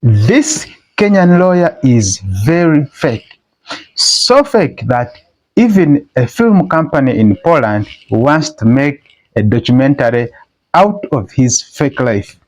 This Kenyan lawyer is very fake. So fake that even a film company in Poland wants to make a documentary out of his fake life.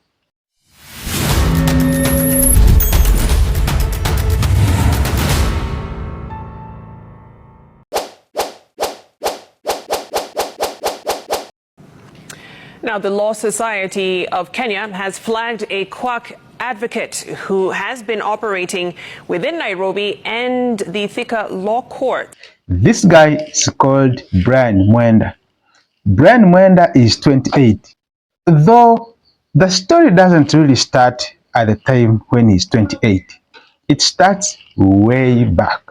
Now, the Law Society of Kenya has flagged a quack advocate who has been operating within Nairobi and the Thika Law Court. This guy is called Brian Mwenda. Brian Mwenda is 28. Though the story doesn't really start at the time when he's 28. It starts way back.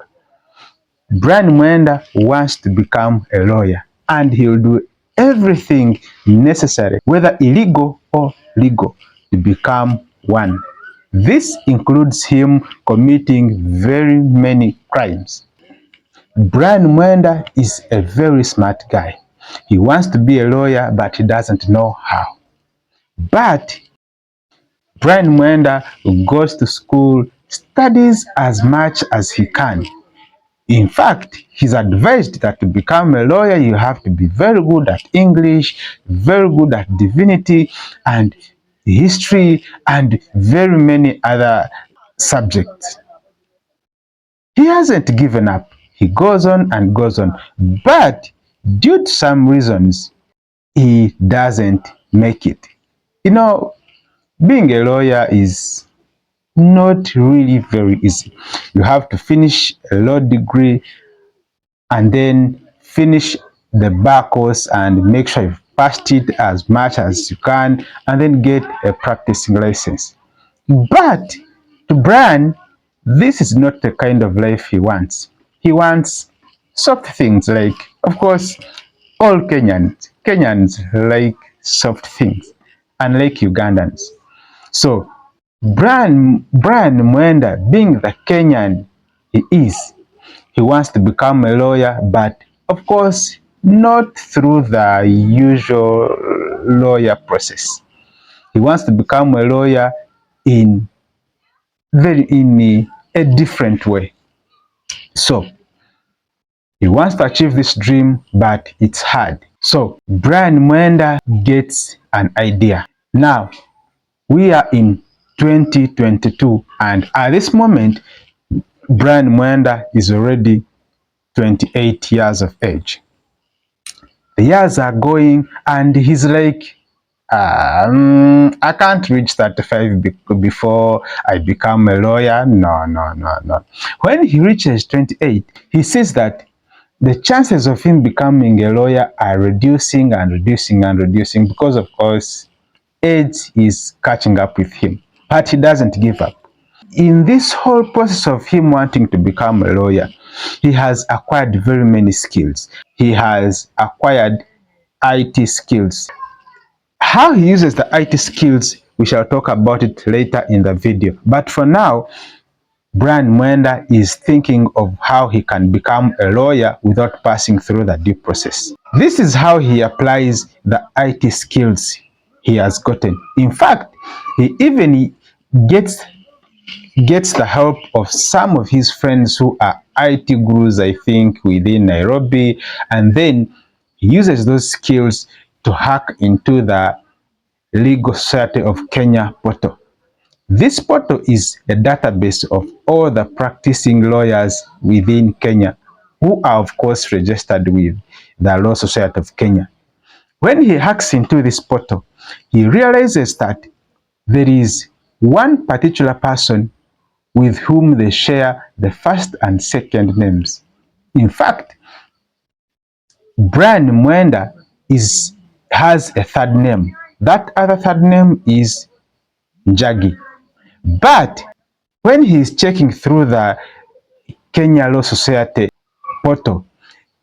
Brian Mwenda wants to become a lawyer and he'll do everything necessary, whether illegal or legal, to become one. This includes him committing very many crimes. Brian Mwenda is a very smart guy. He wants to be a lawyer, but he doesn't know how. But Brian Mwenda goes to school, studies as much as he can. In fact, he's advised that to become a lawyer, you have to be very good at English, very good at divinity and history, and very many other subjects. He hasn't given up. He goes on and goes on. But due to some reasons, he doesn't make it. You know, being a lawyer is not really very easy. You have to finish a law degree and then finish the bar course and make sure you've passed it as much as you can and then get a practicing license. But to Brian, this is not the kind of life he wants. He wants soft things like, of course, all Kenyans like soft things, unlike Ugandans. So Brian Mwenda, being the Kenyan he is, he wants to become a lawyer, but of course not through the usual lawyer process. He wants to become a lawyer in a different way. So he wants to achieve this dream, but it's hard. So Brian Mwenda gets an idea. Now we are in 2022, and at this moment Brian Mwenda is already 28 years of age. The years are going and he's like, I can't reach 35 before I become a lawyer. No. When he reaches 28, he sees that the chances of him becoming a lawyer are reducing because, of course, age is catching up with him. But he doesn't give up. In this whole process of him wanting to become a lawyer, he has acquired very many skills. He has acquired IT skills. How he uses the IT skills, we shall talk about it later in the video. But for now, Brian Mwenda is thinking of how he can become a lawyer without passing through the due process. This is how he applies the IT skills he has gotten. In fact, he even gets the help of some of his friends who are IT gurus, I think, within Nairobi, and then he uses those skills to hack into the Legal Society of Kenya portal. This portal is a database of all the practicing lawyers within Kenya who are, of course, registered with the Law Society of Kenya. When he hacks into this portal, he realizes that there is one particular person with whom they share the first and second names. In fact, Brian Mwenda has a third name. That other third name is Njagi. But when he is checking through the Kenya Law Society portal,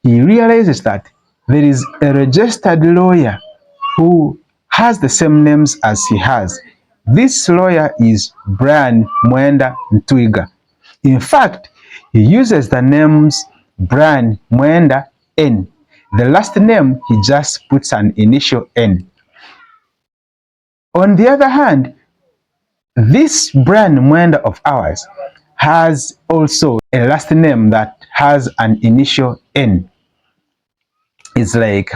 he realizes that there is a registered lawyer who has the same names as he has. This lawyer is Brian Mwenda Ntwiga. In fact, he uses the names Brian Mwenda N. The last name, he just puts an initial N. On the other hand, This Brian Mwenda of ours has also a last name that has an initial N. It's like,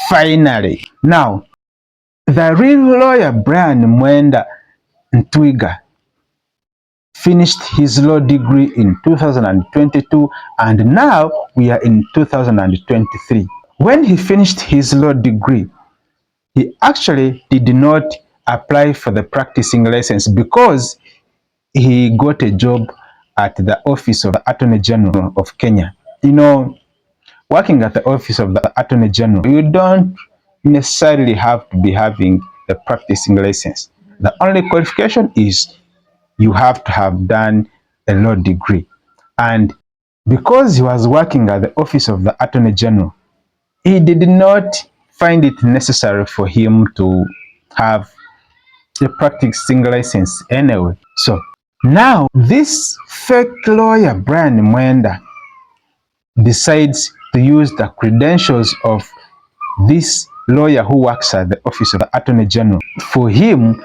finally. Now, the real lawyer Brian Mwenda Ntwiga finished his law degree in 2022, and now we are in 2023. When he finished his law degree, he actually did not apply for the practicing license because he got a job at the office of the Attorney General of Kenya. You know, working at the office of the Attorney General, you don't necessarily have to be having a practicing license. The only qualification is you have to have done a law degree. And because he was working at the office of the Attorney General, he did not find it necessary for him to have a practicing license anyway. So now this fake lawyer Brian Mwenda decides to use the credentials of this lawyer who works at the office of the Attorney General for him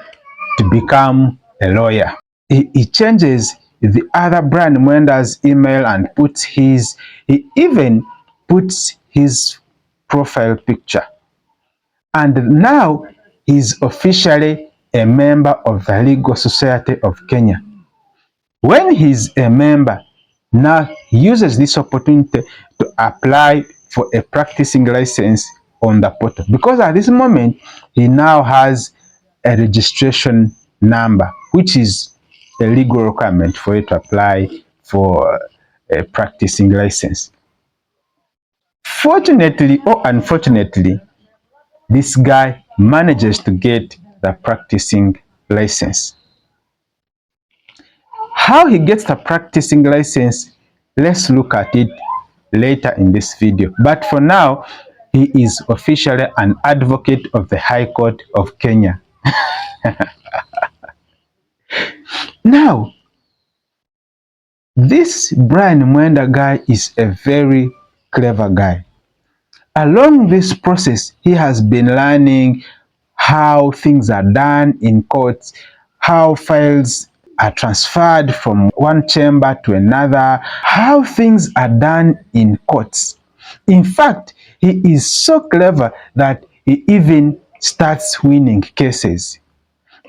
to become a lawyer. He changes the other Brian Mwenda's email and he even puts his profile picture. And now he's officially a member of the Legal Society of Kenya. When he's a member, now he uses this opportunity to apply for a practicing license on the portal, because at this moment he now has a registration number, which is a legal requirement for you to apply for a practicing license. Fortunately or unfortunately, this guy manages to get the practicing license. How he gets the practicing license, let's look at it later in this video. But for now, he is officially an advocate of the High Court of Kenya. Now, this Brian Mwenda guy is a very clever guy. Along this process, he has been learning how things are done in courts, how files are transferred from one chamber to another, how things are done in courts. In fact, he is so clever that he even starts winning cases.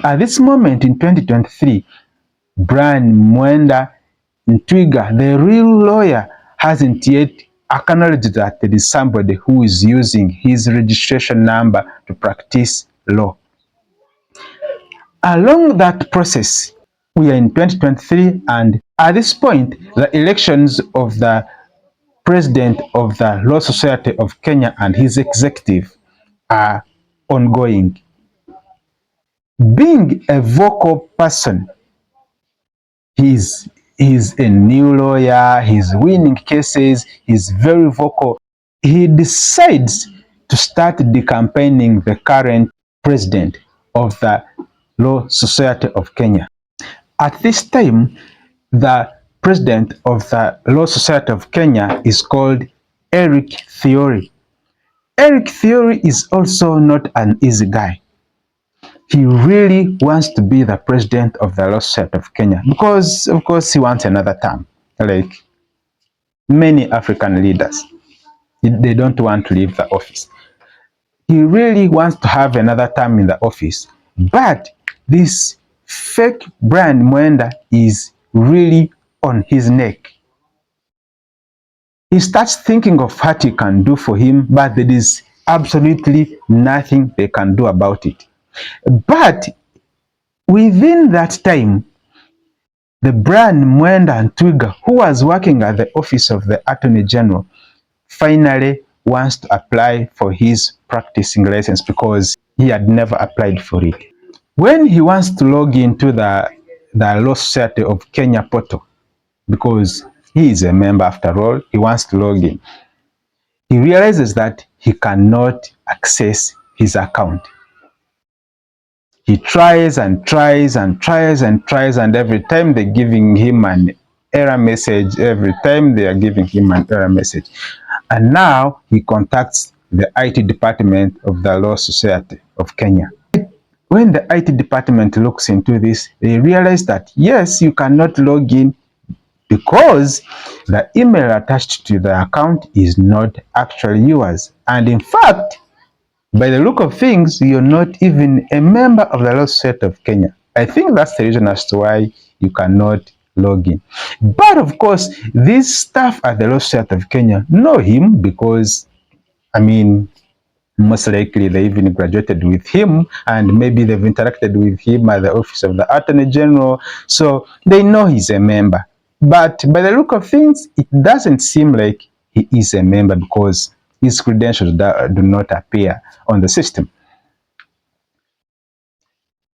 At this moment in 2023, Brian Mwenda Ntwiga, the real lawyer, hasn't yet acknowledged that there is somebody who is using his registration number to practice law. Along that process, we are in 2023, and at this point, the elections of the president of the Law Society of Kenya and his executive are ongoing. Being a vocal person, he's a new lawyer, he's winning cases, he's very vocal. He decides to start campaigning the current president of the Law Society of Kenya. At this time, the president of the Law Society of Kenya is called Eric Thiori. Eric Thiori is also not an easy guy. He really wants to be the president of the Law Society of Kenya because, of course, he wants another term, like many African leaders. They don't want to leave the office. He really wants to have another term in the office, but this fake Brian Mwenda is really on his neck. He starts thinking of what he can do for him, but there is absolutely nothing they can do about it. But within that time, the Brian Mwenda Ntwiga, who was working at the office of the Attorney General, finally wants to apply for his practicing license because he had never applied for it. When he wants to log into the Law Society of Kenya portal, because he is a member after all, he wants to log in, he realizes that he cannot access his account. He tries and tries and tries and tries, and every time they're giving him an error message, And now he contacts the IT department of the Law Society of Kenya. when the IT department looks into this, they realize that yes, you cannot log in because the email attached to the account is not actually yours. And in fact, by the look of things, you're not even a member of the Law Society of Kenya. I think that's the reason as to why you cannot log in. But of course, these staff at the Law Society of Kenya know him because, I mean, most likely they even graduated with him, and maybe they've interacted with him at the office of the Attorney General, so they know he's a member. But by the look of things, it doesn't seem like he is a member because his credentials do not appear on the system.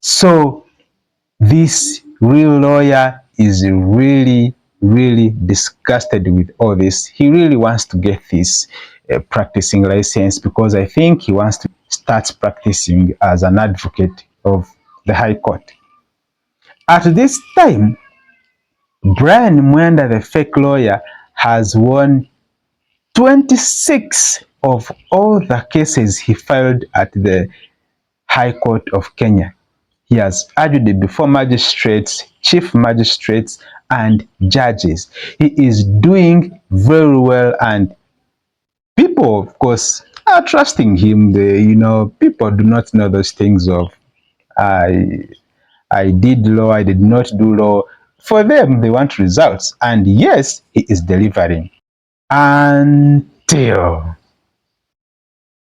So this real lawyer is really disgusted with all this. He really wants to get this practicing license because I think he wants to start practicing as an advocate of the High Court. At this time, Brian Mwenda, the fake lawyer, has won 26 of all the cases he filed at the High Court of Kenya. He has argued before magistrates, chief magistrates, and judges. He is doing very well, and people, of course, are trusting him. People do not know those things of I, I did law, I did not do law. For them, they want results, and yes, he is delivering. Until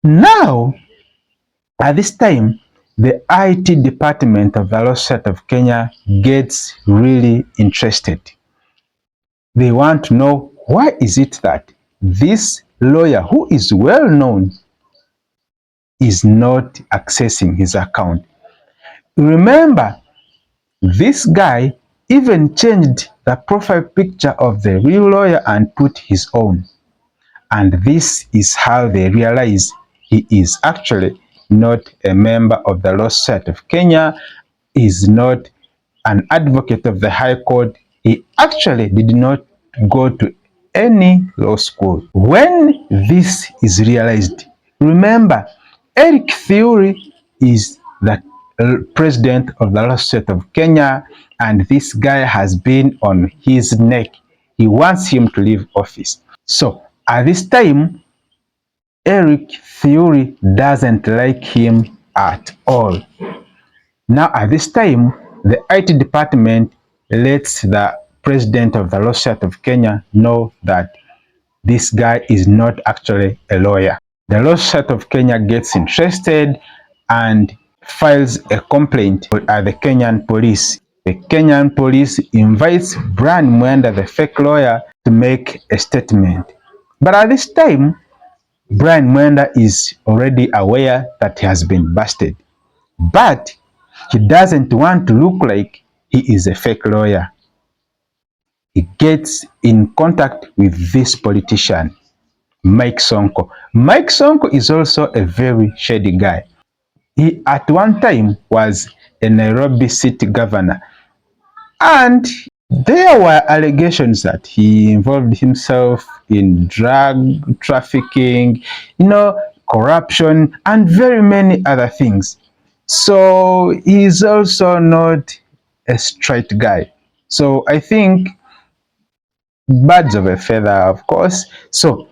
now, at this time, the IT department of the Law Society of Kenya gets really interested. They want to know why is it that this lawyer who is well known is not accessing his account. Remember, this guy even changed the profile picture of the real lawyer and put his own. And this is how they realize he is actually not a member of the Law Society of Kenya, is not an advocate of the High Court. He actually did not go to any law school. When this is realized, remember, Eric Theory is the president of the Law Society of Kenya, and this guy has been on his neck. He wants him to leave office. So at this time, Eric Theory doesn't like him at all. Now at this time, the IT department lets the president of the Law Society of Kenya know that this guy is not actually a lawyer. The Law Society of Kenya gets interested and files a complaint at the Kenyan police. The Kenyan police invites Brian Mwenda, the fake lawyer, to make a statement. But at this time, Brian Mwenda is already aware that he has been busted. But he doesn't want to look like he is a fake lawyer. He gets in contact with this politician, Mike Sonko. Mike Sonko is also a very shady guy. He at one time was a Nairobi city governor, and there were allegations that he involved himself in drug trafficking, corruption, and very many other things. So he's also not a straight guy. So I think birds of a feather, of course. So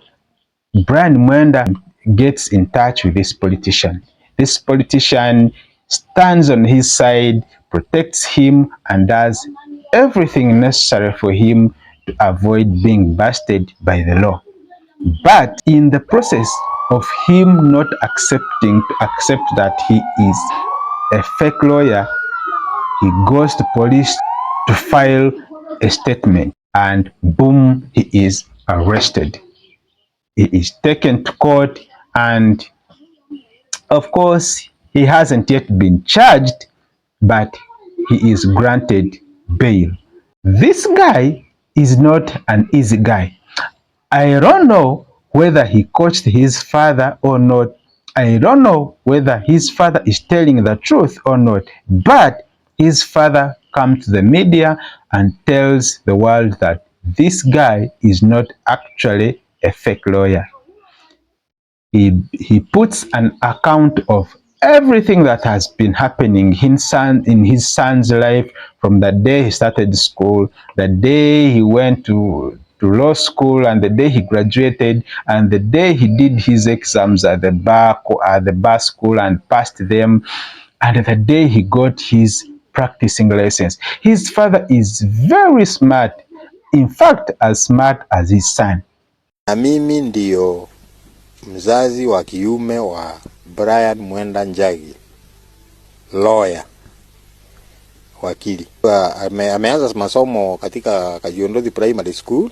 Brian Mwenda gets in touch with this politician. This politician stands on his side, protects him, and does everything necessary for him to avoid being busted by the law. But in the process of him not accepting to accept that he is a fake lawyer, he goes to police to file a statement, and boom, he is arrested. He is taken to court, and of course, he hasn't yet been charged, but he is granted bail. This guy is not an easy guy. I don't know whether he coached his father or not. I don't know whether his father is telling the truth or not, but his father comes to the media and tells the world that this guy is not actually a fake lawyer. He puts an account of everything that has been happening in his son's life, from the day he started school, the day he went to law school, and the day he graduated, and the day he did his exams at the bar school and passed them, and the day he got his practicing license. His father is very smart, in fact as smart as his son. Na mimi ndio mzazi wa kiume wa Brian Mwenda Njagi, lawyer, wakili. Ameanza masomo katika Kajiondozi Primary School,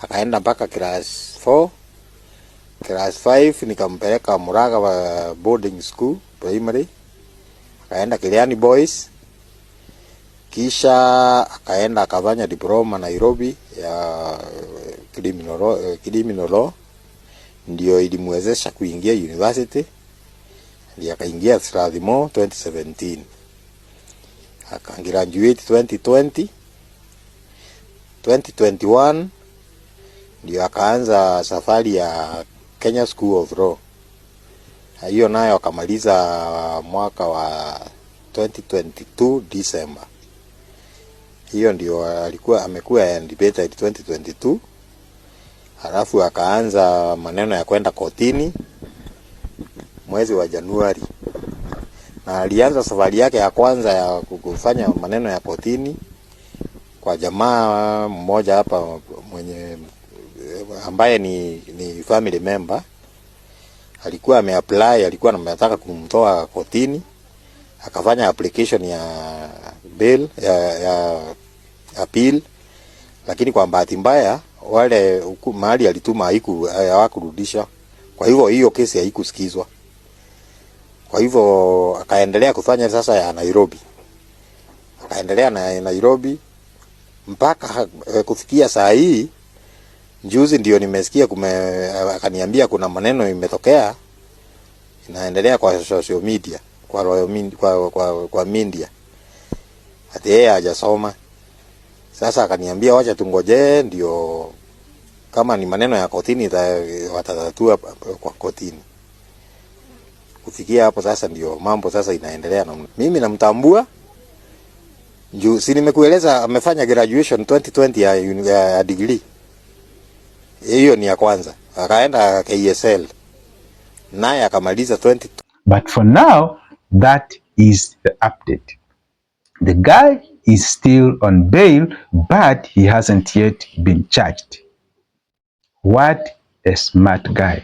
akaenda mpaka class 4. Class 5 nikampeleka Muraga wa boarding school primary, akaenda Kiliani Boys, kisha akaenda akafanya diploma Nairobi ya criminal law, ndio ilimwezesha kuingia university, ndio akaingia Strathmore 2017, akagraduate 2020. 2021 ndio akaanza safari ya Kenya School of Law. Hiyo nayo akamaliza mwaka wa 2022 December. Hiyo ndio amekuwa debated 2022. Halafu akaanza maneno ya kwenda kotini mwezi wa Januari. Na alianza safari yake ya kwanza ya kufanya maneno ya kotini kwa jamaa mmoja hapa mwenye ambaye ni family member. Alikuwa ameapply, alikuwa anataka kumtoa kotini, akafanya application ya bail ya appeal, lakini kwa bahati mbaya wale mahali alituma hawakurudisha. Kwa hivyo hiyo kesi haikusikizwa. Kwa hivyo akaendelea kufanya sasa ya Nairobi. Akaendelea na Nairobi mpaka kufikia saa hii. Juzi ndio nimesikia akaniambia kuna maneno imetokea inaendelea kwa social media, kwa media. Ati yeye hajasoma. Sasa akaniambia wacha tungoje ndio kama ni maneno ya kotini watatatua kwa kotini. Kufikia hapo sasa ndio mambo sasa inaendelea. Mimi namtambua. Si nimekueleza amefanya graduation 2020 ya degree. Hiyo ni ya kwanza. Akaenda KSL. Naye akamaliza 20. But for now, that is the update. The guy is still on bail, but he hasn't yet been charged. What a smart guy.